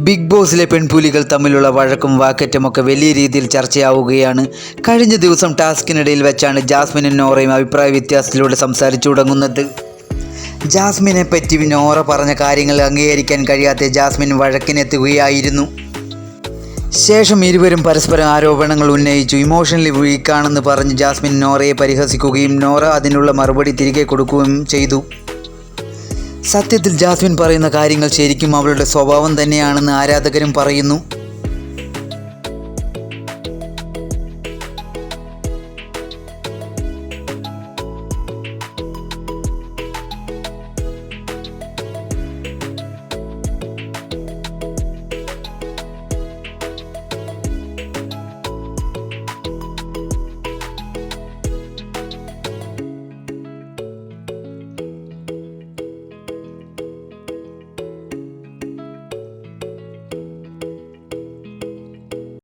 Big ബോസിലെ പെൺപുലികൾ തമ്മിലുള്ള വഴക്കും വാക്കറ്റുമൊക്കെ വലിയ രീതിയിൽ ചർച്ചയാവുകയാണ്. കഴിഞ്ഞ ദിവസം ടാസ്കിനിടയിൽ വെച്ചാണ് ജാസ്മിനും നോറയും അഭിപ്രായ വ്യത്യാസത്തിലൂടെ സംസാരിച്ചു തുടങ്ങുന്നത്. ജാസ്മിനെ പറ്റി നോറ പറഞ്ഞ കാര്യങ്ങൾ അംഗീകരിക്കാൻ കഴിയാത്ത ജാസ്മിൻ വഴക്കിനെത്തുകയായിരുന്നു. ശേഷം ഇരുവരും പരസ്പരം ആരോപണങ്ങൾ ഉന്നയിച്ചു. ഇമോഷണലി വീക്കാണെന്ന് പറഞ്ഞ് ജാസ്മിൻ നോറയെ പരിഹസിക്കുകയും നോറ അതിനുള്ള മറുപടി തിരികെ കൊടുക്കുകയും ചെയ്തു. സത്യത്തിൽ ജാസ്മിൻ പറയുന്ന കാര്യങ്ങൾ ശരിക്കും അവളുടെ സ്വഭാവം തന്നെയാണെന്ന് ആരാധകരും പറയുന്നു.